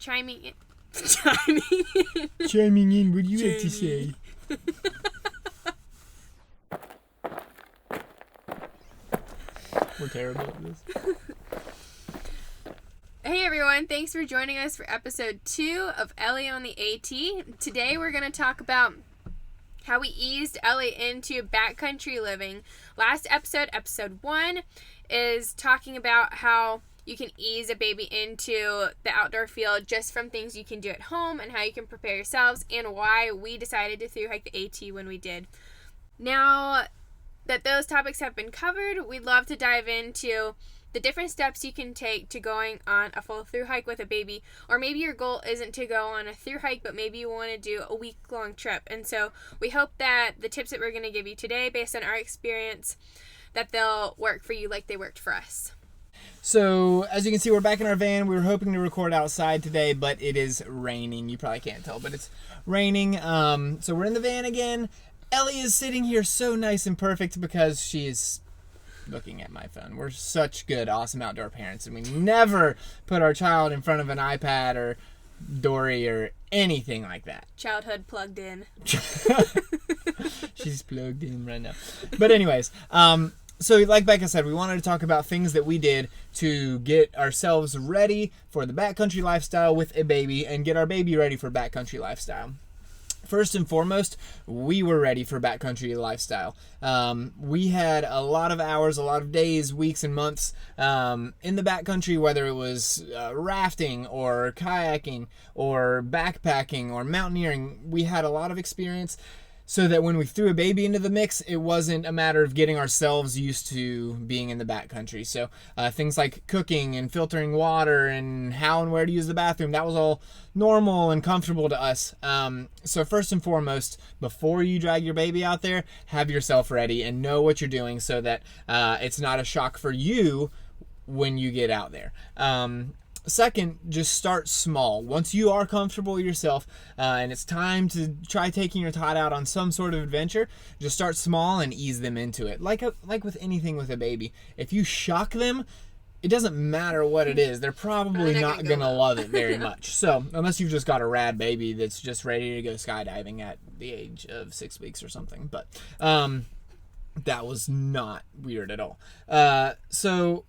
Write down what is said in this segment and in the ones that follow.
chiming in. Chiming in, what do you have to say? We're terrible at this. Hey everyone, thanks for joining us for episode 2 of Ellie on the AT. Today we're going to talk about how we eased Ellie into backcountry living. Last episode, episode 1, is talking about how you can ease a baby into the outdoor field just from things you can do at home and how you can prepare yourselves and why we decided to thru hike the AT when we did. Now that those topics have been covered, we'd love to dive into the different steps you can take to going on a full thru hike with a baby. Or maybe your goal isn't to go on a thru hike, but maybe you want to do a week-long trip. And so we hope that the tips that we're going to give you today, based on our experience, that they'll work for you like they worked for us. So, as you can see, we're back in our van. We were hoping to record outside today, but it is raining. You probably can't tell, but it's raining. So we're in the van again. Ellie is sitting here so nice and perfect because she is looking at my phone. We're such good, awesome outdoor parents, and we never put our child in front of an iPad or Dory or anything like that. Childhood plugged in. She's plugged in right now. But anyways, so like Becca said, we wanted to talk about things that we did to get ourselves ready for the backcountry lifestyle with a baby and get our baby ready for backcountry lifestyle. First and foremost, we were ready for backcountry lifestyle. We had a lot of hours, a lot of days, weeks, and months in the backcountry, whether it was rafting or kayaking or backpacking or mountaineering. We had a lot of experience so that when we threw a baby into the mix, it wasn't a matter of getting ourselves used to being in the backcountry. So things like cooking and filtering water and how and where to use the bathroom, that was all normal and comfortable to us. So first and foremost, before you drag your baby out there, have yourself ready and know what you're doing so that it's not a shock for you when you get out there. Second, just start small. Once you are comfortable yourself and it's time to try taking your tot out on some sort of adventure, just start small and ease them into it. Like with anything with a baby, if you shock them, it doesn't matter what it is. They're probably not going to love it very much. So unless you've just got a rad baby that's just ready to go skydiving at the age of 6 weeks or something. But that was not weird at all. So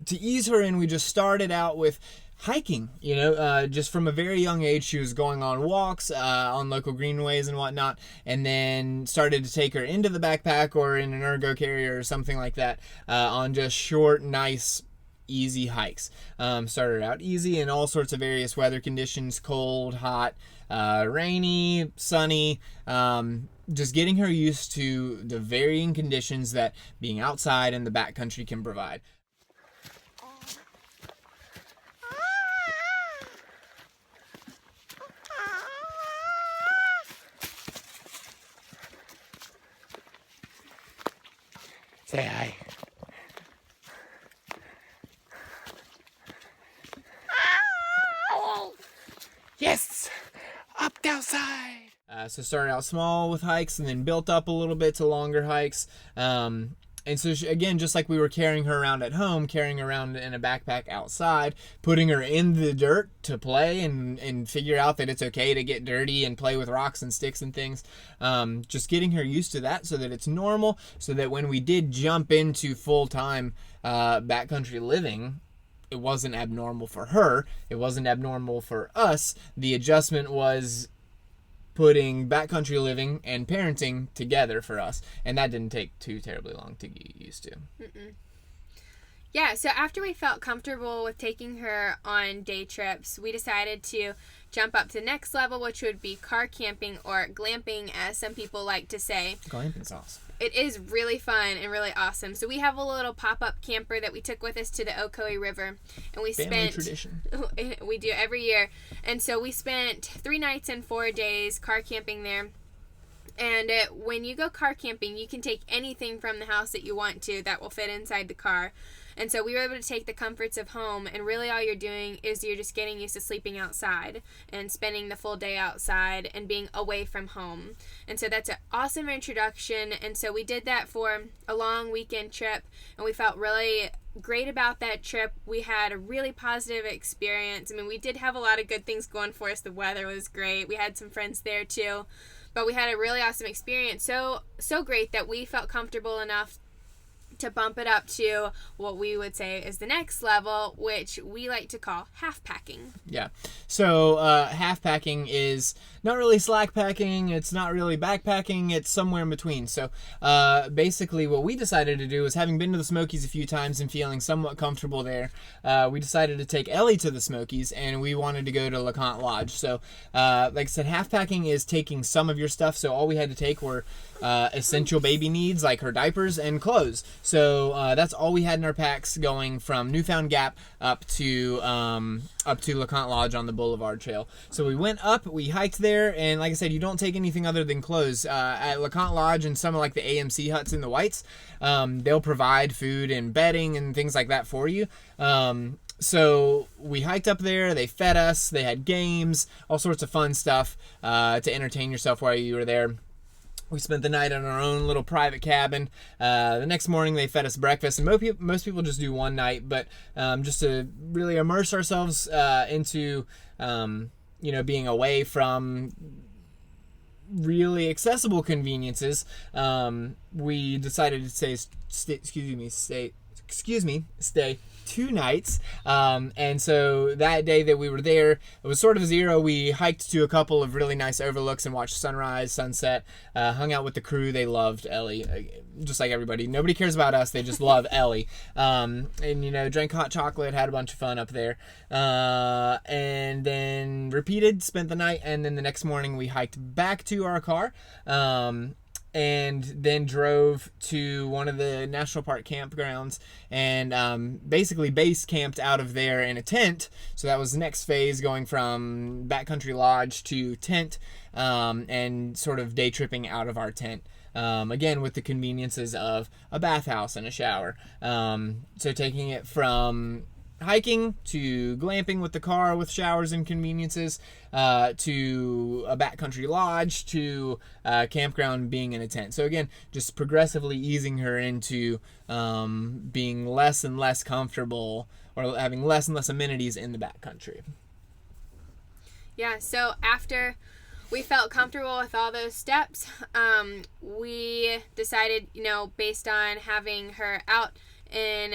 to ease her in, we just started out with hiking. Just from a very young age, she was going on walks on local greenways and whatnot, and then started to take her into the backpack or in an ergo carrier or something like that on just short, nice, easy hikes. Started out easy in all sorts of various weather conditions: cold, hot, rainy, sunny. Just getting her used to the varying conditions that being outside in the backcountry can provide. Say hi. Yes! Up outside! So started out small with hikes and then built up a little bit to longer hikes. And so, again, just like we were carrying her around at home, carrying her around in a backpack outside, putting her in the dirt to play and figure out that it's okay to get dirty and play with rocks and sticks and things. Just getting her used to that so that it's normal, so that when we did jump into full-time backcountry living, it wasn't abnormal for her. It wasn't abnormal for us. The adjustment was putting backcountry living and parenting together for us, and that didn't take too terribly long to get used to. Yeah, so after we felt comfortable with taking her on day trips, we decided to jump up to the next level, which would be car camping or glamping, as some people like to say. Glamping's awesome. It is really fun and really awesome. So we have a little pop-up camper that we took with us to the Ocoee River, and we Family tradition. We do every year. And so we spent 3 nights and 4 days car camping there. And when you go car camping, you can take anything from the house that you want to that will fit inside the car. And so we were able to take the comforts of home, and really all you're doing is you're just getting used to sleeping outside and spending the full day outside and being away from home. And so that's an awesome introduction. And so we did that for a long weekend trip, and we felt really great about that trip. We had a really positive experience. I mean, we did have a lot of good things going for us. The weather was great. We had some friends there too, but we had a really awesome experience. So great that we felt comfortable enough to bump it up to what we would say is the next level, which we like to call half packing. Yeah. So half packing is not really slack packing. It's not really backpacking. It's somewhere in between. So basically what we decided to do is, having been to the Smokies a few times and feeling somewhat comfortable there, we decided to take Ellie to the Smokies, and we wanted to go to LeConte Lodge. So like I said, half packing is taking some of your stuff. So all we had to take were essential baby needs like her diapers and clothes. So that's all we had in our packs, going from Newfound Gap up to LeConte Lodge on the Boulevard Trail. So we went up, we hiked there, and like I said, you don't take anything other than clothes. At LeConte Lodge and some of like the AMC huts in the Whites, they'll provide food and bedding and things like that for you. So we hiked up there, they fed us, they had games, all sorts of fun stuff to entertain yourself while you were there. We spent the night in our own little private cabin. The next morning they fed us breakfast, and most people just do one night, but just to really immerse ourselves into being away from really accessible conveniences, we decided to stay 2 nights. And so that day that we were there, it was sort of zero. We hiked to a couple of really nice overlooks and watched sunrise, sunset, hung out with the crew. They loved Ellie, just like everybody. Nobody cares about us. They just love Ellie. And, drank hot chocolate, had a bunch of fun up there. And then spent the night. And then the next morning we hiked back to our car. And then drove to one of the national park campgrounds and basically base camped out of there in a tent. So that was the next phase, going from Backcountry Lodge to tent, and sort of day tripping out of our tent. Again, with the conveniences of a bathhouse and a shower. So taking it from hiking to glamping with the car with showers and conveniences, to a backcountry lodge, to a campground being in a tent. So again, just progressively easing her into being less and less comfortable, or having less and less amenities in the backcountry. Yeah, so after we felt comfortable with all those steps, we decided, based on having her out in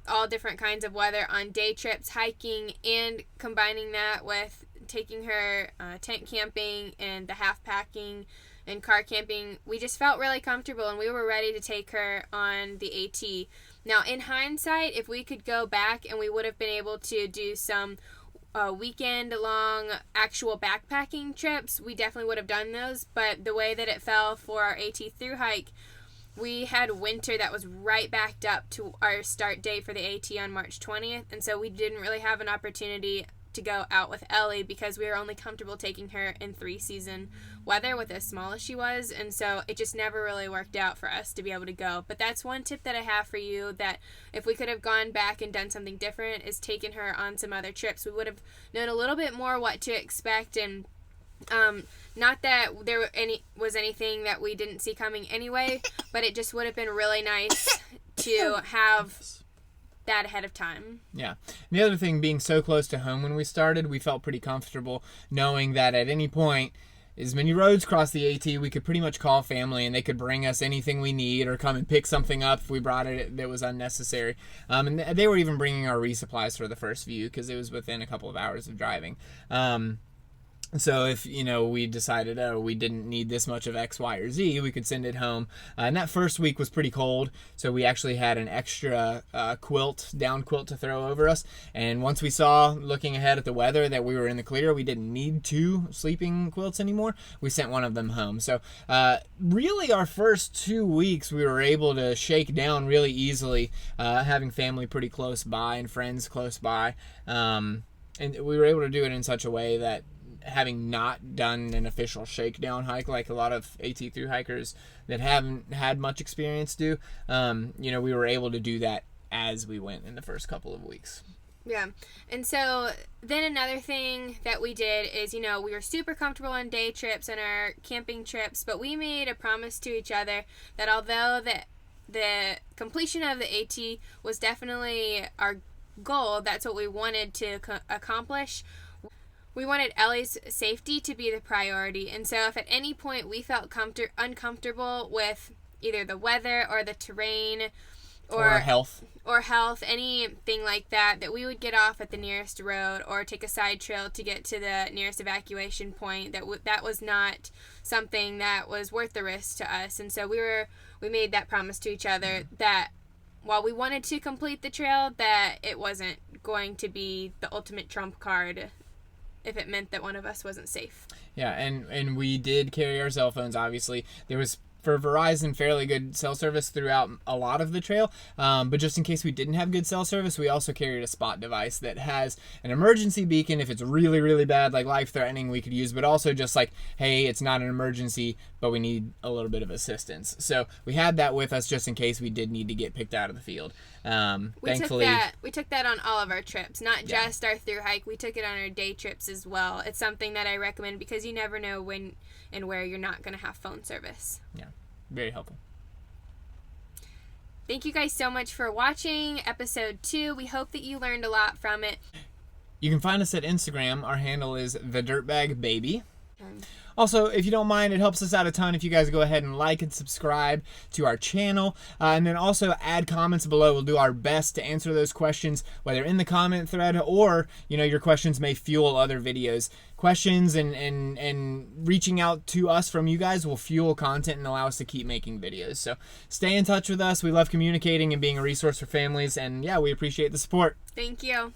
all different kinds of weather on day trips, hiking, and combining that with taking her tent camping and the half packing and car camping, we just felt really comfortable, and we were ready to take her on the AT. Now, in hindsight, if we could go back, and we would have been able to do some weekend-long actual backpacking trips, we definitely would have done those. But the way that it fell for our AT thru hike, we had winter that was right backed up to our start date for the AT on March 20th, and so we didn't really have an opportunity to go out with Ellie because we were only comfortable taking her in 3-season weather with as small as she was, and so it just never really worked out for us to be able to go. But that's one tip that I have for you, that if we could have gone back and done something different, is taken her on some other trips. We would have known a little bit more what to expect, and not that there was anything that we didn't see coming anyway, but it just would have been really nice to have that ahead of time. Yeah. And the other thing, being so close to home when we started, we felt pretty comfortable knowing that at any point, as many roads cross the AT, we could pretty much call family and they could bring us anything we need, or come and pick something up if we brought it that was unnecessary. And they were even bringing our resupplies for the first view because it was within a couple of hours of driving. So if, we decided, we didn't need this much of X, Y, or Z, we could send it home. And that first week was pretty cold, so we actually had an extra down quilt to throw over us. And once we saw, looking ahead at the weather, that we were in the clear, we didn't need 2 sleeping quilts anymore, we sent one of them home. So really our first 2 weeks we were able to shake down really easily, having family pretty close by and friends close by. And we were able to do it in such a way that, having not done an official shakedown hike like a lot of AT thru hikers that haven't had much experience do, we were able to do that as we went in the first couple of weeks. Yeah. And so then another thing that we did is, we were super comfortable on day trips and our camping trips, but we made a promise to each other that although the completion of the AT was definitely our goal, that's what we wanted to accomplish, we wanted Ellie's safety to be the priority. And so if at any point we felt uncomfortable with either the weather or the terrain or health, anything like that we would get off at the nearest road or take a side trail to get to the nearest evacuation point. That was not something that was worth the risk to us. And so we made that promise to each other that while we wanted to complete the trail, that it wasn't going to be the ultimate trump card if it meant that one of us wasn't safe. Yeah, and we did carry our cell phones, obviously. There was, for Verizon, fairly good cell service throughout a lot of the trail, but just in case we didn't have good cell service, we also carried a spot device that has an emergency beacon if it's really, really bad, like life-threatening, we could use, but also just like, hey, it's not an emergency, but we need a little bit of assistance. So we had that with us just in case we did need to get picked out of the field. Thankfully, we took that on all of our trips, not just our through hike. We took it on our day trips as well. It's something that I recommend because you never know when and where you're not going to have phone service. Yeah, very helpful. Thank you guys so much for watching episode 2. We hope that you learned a lot from it. You can find us at Instagram. Our handle is thedirtbagbaby. Also, if you don't mind, it helps us out a ton if you guys go ahead and like and subscribe to our channel. And then also add comments below. We'll do our best to answer those questions, whether in the comment thread or, your questions may fuel other videos. Questions and reaching out to us from you guys will fuel content and allow us to keep making videos. So stay in touch with us. We love communicating and being a resource for families. And yeah, we appreciate the support. Thank you.